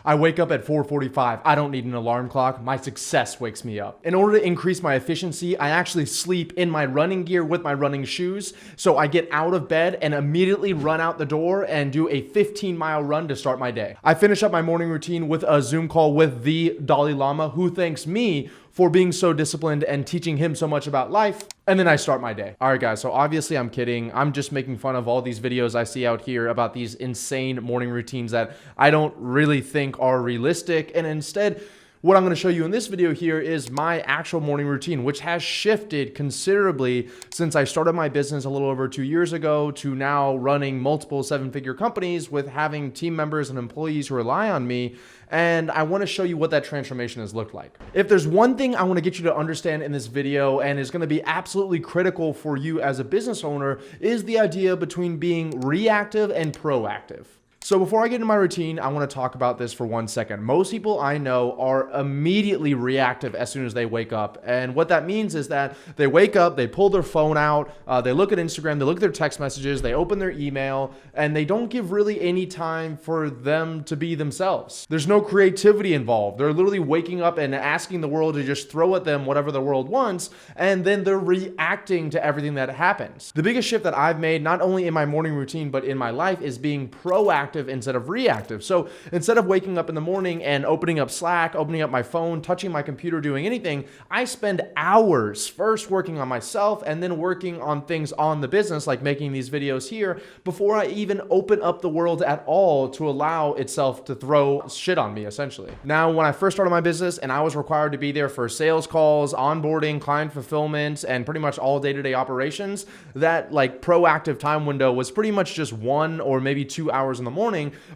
I wake up at 4:45. I don't need an alarm clock. My success wakes me up. In order to increase my efficiency, I actually sleep in my running gear with my running shoes. So I get out of bed and immediately run out the door and do a 15-mile run to start my day. I finish up my morning routine with a Zoom call with the Dalai Lama, who thanks me for being so disciplined and teaching him so much about life. And then I start my day. All right, guys, so obviously I'm kidding. I'm just making fun of all these videos I see out here about these insane morning routines that I don't really think are realistic. And instead, what I'm going to show you in this video here is my actual morning routine, which has shifted considerably since I started my business a little over 2 years ago to now running multiple seven-figure companies with having team members and employees who rely on me. And I want to show you what that transformation has looked like. If there's one thing I want to get you to understand in this video and is going to be absolutely critical for you as a business owner is the idea between being reactive and proactive. So before I get into my routine, I want to talk about this for 1 second. Most people I know are immediately reactive as soon as they wake up. And what that means is that they wake up, they pull their phone out, they look at Instagram, they look at their text messages, they open their email, and they don't give really any time for them to be themselves. There's no creativity involved. They're literally waking up and asking the world to just throw at them whatever the world wants, and then they're reacting to everything that happens. The biggest shift that I've made, not only in my morning routine, but in my life, is being proactive instead of reactive. So instead of waking up in the morning and opening up Slack, opening up my phone, touching my computer, doing anything, I spend hours first working on myself and then working on things on the business, like making these videos here, before I even open up the world at all to allow itself to throw shit on me, essentially. Now, when I first started my business and I was required to be there for sales calls, onboarding, client fulfillment, and pretty much all day-to-day operations, that like proactive time window was pretty much just 1 or maybe 2 hours in the morning.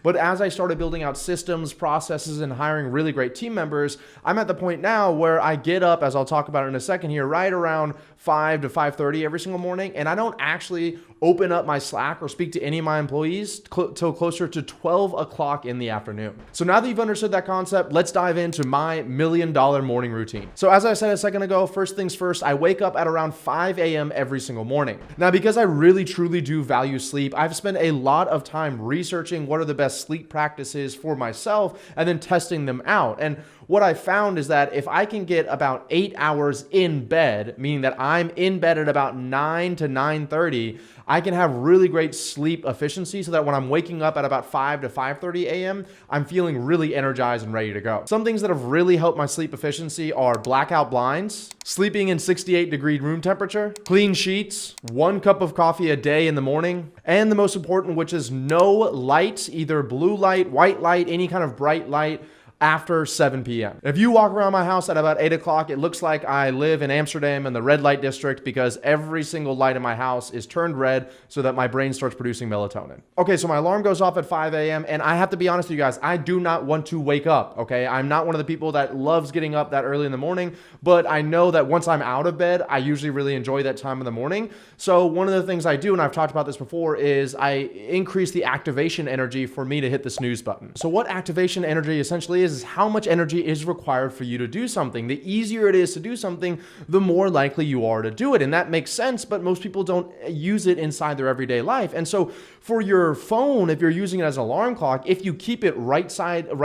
But as I started building out systems, processes, and hiring really great team members, I'm at the point now where I get up, as I'll talk about in a second here, right around 5 to 5:30 every single morning, and I don't actually open up my Slack or speak to any of my employees till closer to 12 o'clock in the afternoon. So now that you've understood that concept, let's dive into my $1 million morning routine. So as I said a second ago, first things first, I wake up at around 5 a.m. every single morning. Now, because I really truly do value sleep, I've spent a lot of time researching what are the best sleep practices for myself and then testing them out. And what I found is that if I can get about 8 hours in bed, meaning that I'm in bed at about 9 to 9:30, I can have really great sleep efficiency so that when I'm waking up at about 5 to 5:30 a.m., I'm feeling really energized and ready to go. Some things that have really helped my sleep efficiency are blackout blinds, sleeping in 68-degree room temperature, clean sheets, 1 cup of coffee a day in the morning, and the most important, which is no light, either blue light, white light, any kind of bright light, after 7 p.m. If you walk around my house at about 8 o'clock, it looks like I live in Amsterdam in the red light district because every single light in my house is turned red so that my brain starts producing melatonin. Okay, so my alarm goes off at 5 a.m. and I have to be honest with you guys, I do not want to wake up, okay? I'm not one of the people that loves getting up that early in the morning, but I know that once I'm out of bed, I usually really enjoy that time of the morning. So one of the things I do, and I've talked about this before, is I increase the activation energy for me to hit the snooze button. So what activation energy essentially is how much energy is required for you to do something. The easier it is to do something, the more likely you are to do it. And that makes sense, but most people don't use it inside their everyday life. And so for your phone, if you're using it as an alarm clock, if you keep it right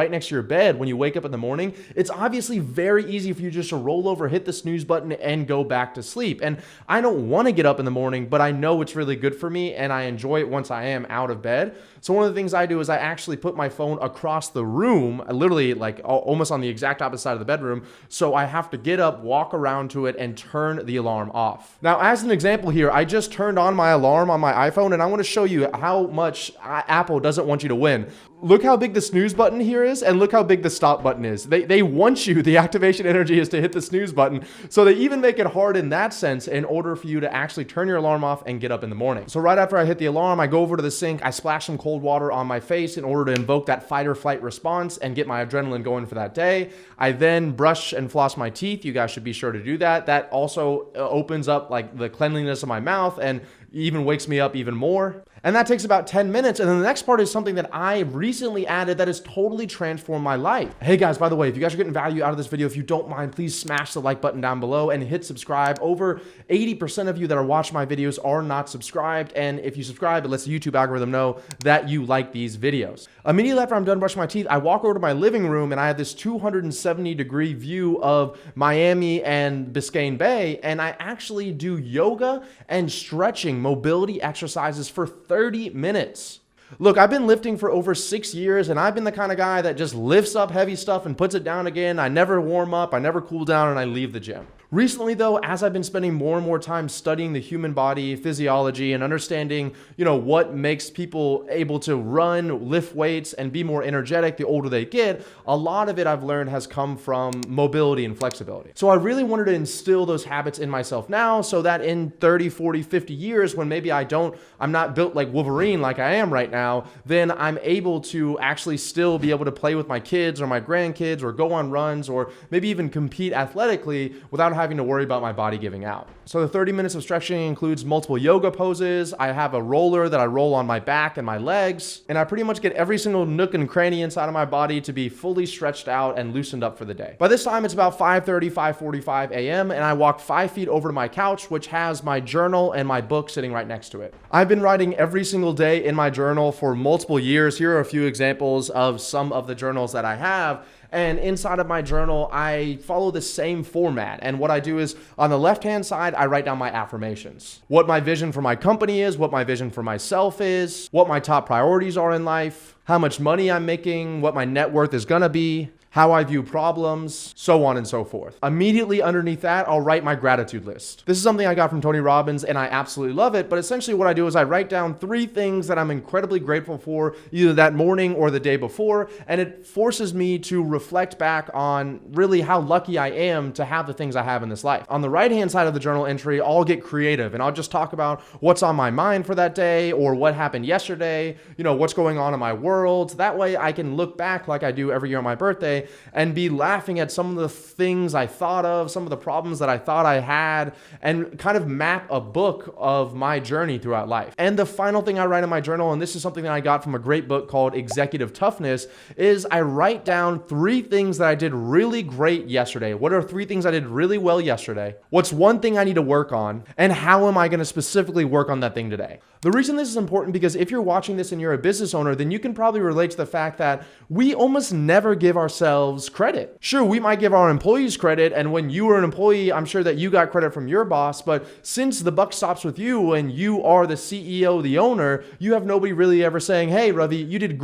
next to your bed when you wake up in the morning, it's obviously very easy for you just to roll over, hit the snooze button, and go back to sleep. And I don't want to get up in the morning, but I know it's really good for me and I enjoy it once I am out of bed. So one of the things I do is I actually put my phone across the room, literally like almost on the exact opposite side of the bedroom. So I have to get up, walk around to it, and turn the alarm off. Now, as an example here, I just turned on my alarm on my iPhone, and I want to show you how much Apple doesn't want you to win. Look how big the snooze button here is, and look how big the stop button is. They want you, the activation energy is to hit the snooze button. So they even make it hard in that sense in order for you to actually turn your alarm off and get up in the morning. So right after I hit the alarm, I go over to the sink, I splash some cold water on my face in order to invoke that fight or flight response and get my adrenaline going for that day. I then brush and floss my teeth. You guys should be sure to do that. That also opens up like the cleanliness of my mouth and even wakes me up even more. And that takes about 10 minutes. And then the next part is something that I recently added that has totally transformed my life. Hey guys, by the way, if you guys are getting value out of this video, if you don't mind, please smash the like button down below and hit subscribe. Over 80% of you that are watching my videos are not subscribed. And if you subscribe, it lets the YouTube algorithm know that you like these videos. Immediately after I'm done brushing my teeth, I walk over to my living room and I have this 270-degree view of Miami and Biscayne Bay. And I actually do yoga and stretching, mobility exercises for 30 minutes. Look, I've been lifting for over 6 years and I've been the kind of guy that just lifts up heavy stuff and puts it down again. I never warm up, I never cool down, and I leave the gym. Recently though, as I've been spending more and more time studying the human body, physiology, and understanding, what makes people able to run, lift weights, and be more energetic the older they get, a lot of it I've learned has come from mobility and flexibility. So I really wanted to instill those habits in myself now so that in 30, 40, 50 years, when maybe I'm not built like Wolverine like I am right now, then I'm able to actually still be able to play with my kids or my grandkids or go on runs or maybe even compete athletically without having to worry about my body giving out. So the 30 minutes of stretching includes multiple yoga poses. I have a roller that I roll on my back and my legs, and I pretty much get every single nook and cranny inside of my body to be fully stretched out and loosened up for the day. By this time, it's about 5:30, 5:45 a.m., and I walk 5 feet over to my couch, which has my journal and my book sitting right next to it. I've been writing every single day in my journal for multiple years. Here are a few examples of some of the journals that I have. And inside of my journal, I follow the same format. And what I do is on the left-hand side, I write down my affirmations. What my vision for my company is, what my vision for myself is, what my top priorities are in life, how much money I'm making, what my net worth is gonna be, how I view problems, so on and so forth. Immediately underneath that, I'll write my gratitude list. This is something I got from Tony Robbins and I absolutely love it, but essentially what I do is I write down 3 things that I'm incredibly grateful for either that morning or the day before, and it forces me to reflect back on really how lucky I am to have the things I have in this life. On the right-hand side of the journal entry, I'll get creative and I'll just talk about what's on my mind for that day or what happened yesterday, what's going on in my world. That way I can look back like I do every year on my birthday and be laughing at some of the things I thought of, some of the problems that I thought I had, and kind of map a book of my journey throughout life. And the final thing I write in my journal, and this is something that I got from a great book called Executive Toughness, is I write down 3 things that I did really great yesterday. What are 3 things I did really well yesterday? What's one thing I need to work on? And how am I going to specifically work on that thing today? The reason this is important because if you're watching this and you're a business owner, then you can probably relate to the fact that we almost never give ourselves credit. Sure, we might give our employees credit, and when you were an employee, I'm sure that you got credit from your boss, but since the buck stops with you and you are the CEO, the owner, you have nobody really ever saying, hey, Ravi, you did a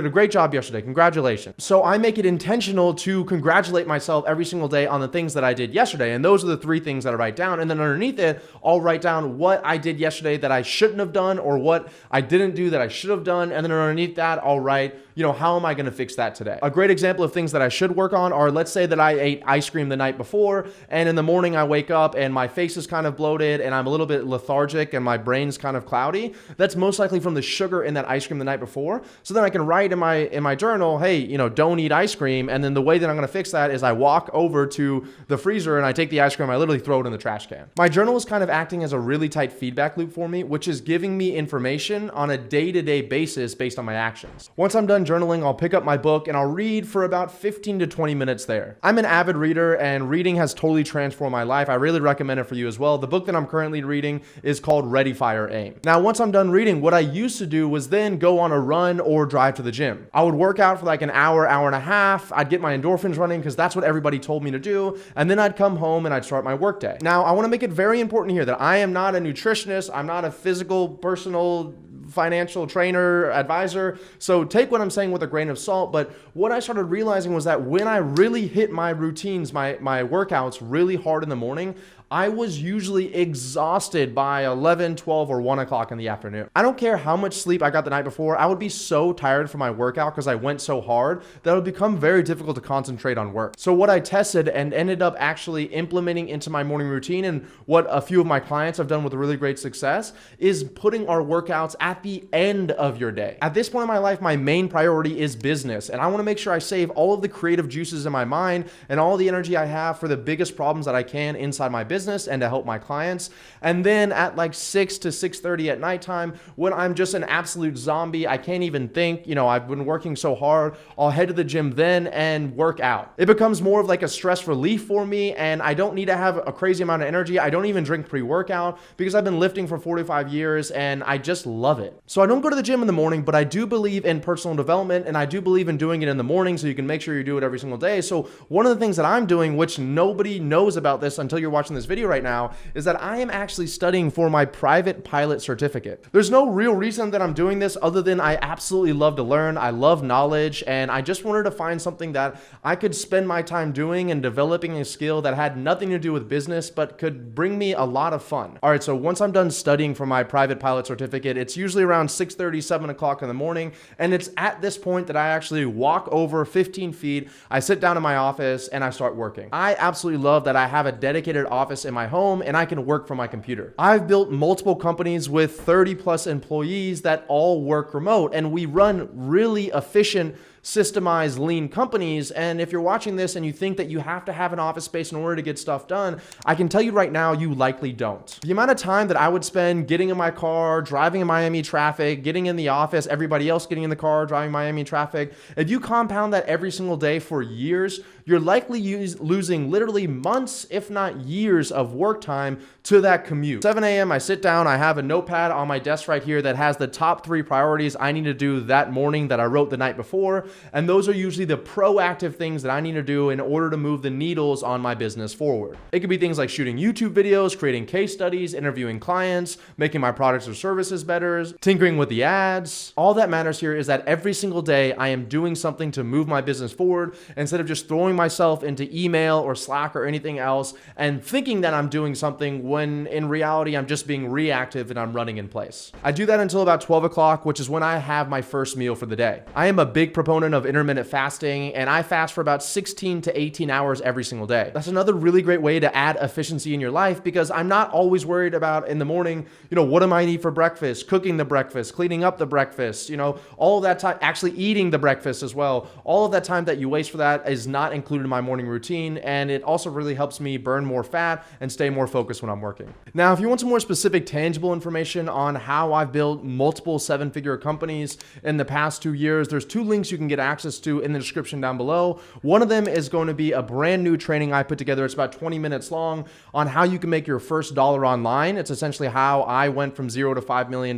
great job yesterday. Congratulations. So I make it intentional to congratulate myself every single day on the things that I did yesterday, and those are the 3 things that I write down, and then underneath it, I'll write down what I did yesterday that I shouldn't have done or what I didn't do that I should have done. And then underneath that, I'll write, how am I going to fix that today? A great example of things that I should work on are, let's say that I ate ice cream the night before and in the morning I wake up and my face is kind of bloated and I'm a little bit lethargic and my brain's kind of cloudy. That's most likely from the sugar in that ice cream the night before. So then I can write in my journal, hey, don't eat ice cream. And then the way that I'm going to fix that is I walk over to the freezer and I take the ice cream, I literally throw it in the trash can. My journal is kind of acting as a really tight feedback loop for me, which is giving me information on a day-to-day basis based on my actions. Once I'm done journaling, I'll pick up my book and I'll read for about 15 to 20 minutes there. I'm an avid reader and reading has totally transformed my life. I really recommend it for you as well. The book that I'm currently reading is called Ready, Fire, Aim. Now, once I'm done reading, what I used to do was then go on a run or drive to the gym. I would work out for like an hour, hour and a half. I'd get my endorphins running because that's what everybody told me to do. And then I'd come home and I'd start my workday. Now, I want to make it very important here that I am not a nutritionist. I'm not a physical, personal, financial trainer, advisor. So take what I'm saying with a grain of salt. But what I started realizing was that when I really hit my routines, my workouts really hard in the morning, I was usually exhausted by 11, 12, or 1 o'clock in the afternoon. I don't care how much sleep I got the night before. I would be so tired from my workout because I went so hard that it would become very difficult to concentrate on work. So what I tested and ended up actually implementing into my morning routine, and what a few of my clients have done with really great success, is putting our workouts at the end of your day. At this point in my life, my main priority is business, and I want to make sure I save all of the creative juices in my mind and all the energy I have for the biggest problems that I can inside my business. business and to help my clients. And then at like 6 to 6:30 at nighttime, when I'm just an absolute zombie, I can't even think, I've been working so hard, I'll head to the gym then and work out. It becomes more of like a stress relief for me, and I don't need to have a crazy amount of energy. I don't even drink pre-workout because I've been lifting for 45 years and I just love it. So I don't go to the gym in the morning, but I do believe in personal development, and I do believe in doing it in the morning so you can make sure you do it every single day. So one of the things that I'm doing, which nobody knows about this until you're watching this video right now, is that I am actually studying for my private pilot certificate. There's no real reason that I'm doing this other than I absolutely love to learn. I love knowledge, and I just wanted to find something that I could spend my time doing and developing a skill that had nothing to do with business but could bring me a lot of fun. All right, so once I'm done studying for my private pilot certificate, it's usually around 6:30, 7 o'clock in the morning, and it's at this point that I actually walk over 15 feet, I sit down in my office, and I start working. I absolutely love that I have a dedicated office in my home and I can work from my computer. I've built multiple companies with 30 plus employees that all work remote, and we run really efficient, systemized, lean companies. And if you're watching this and you think that you have to have an office space in order to get stuff done, I can tell you right now, you likely don't. The amount of time that I would spend getting in my car, driving in Miami traffic, getting in the office, everybody else getting in the car, driving Miami traffic, if you compound that every single day for years, you're likely losing literally months, if not years of work time to that commute. 7 a.m. I sit down, I have a notepad on my desk right here that has the top 3 priorities I need to do that morning that I wrote the night before. And those are usually the proactive things that I need to do in order to move the needles on my business forward. It could be things like shooting YouTube videos, creating case studies, interviewing clients, making my products or services better, tinkering with the ads. All that matters here is that every single day I am doing something to move my business forward instead of just throwing myself into email or Slack or anything else and thinking that I'm doing something when in reality I'm just being reactive and I'm running in place. I do that until about 12 o'clock, which is when I have my first meal for the day. I am a big proponent of intermittent fasting, and I fast for about 16 to 18 hours every single day. That's another really great way to add efficiency in your life because I'm not always worried about in the morning, what am I eating for breakfast, cooking the breakfast, cleaning up the breakfast, all of that time, actually eating the breakfast as well. All of that time that you waste for that is not included in my morning routine, and it also really helps me burn more fat and stay more focused when I'm working. Now, if you want some more specific, tangible information on how I've built multiple 7-figure companies in the past 2 years, there's 2 links you can get access to in the description down below. One of them is going to be a brand new training I put together. It's about 20 minutes long on how you can make your first dollar online. It's essentially how I went from $0 to $5 million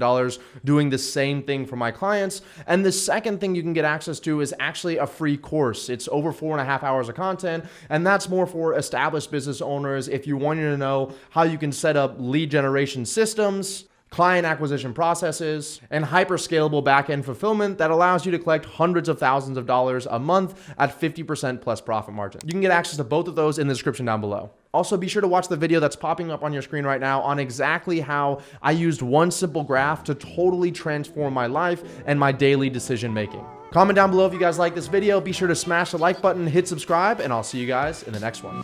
doing the same thing for my clients. And the second thing you can get access to is actually a free course. It's over 4.5 hours of content, and that's more for established business owners if you want to know how you can set up lead generation systems, client acquisition processes, and hyper-scalable back-end fulfillment that allows you to collect hundreds of thousands of dollars a month at 50% plus profit margin. You can get access to both of those in the description down below. Also, be sure to watch the video that's popping up on your screen right now on exactly how I used one simple graph to totally transform my life and my daily decision making. Comment down below if you guys like this video. Be sure to smash the like button, hit subscribe, and I'll see you guys in the next one.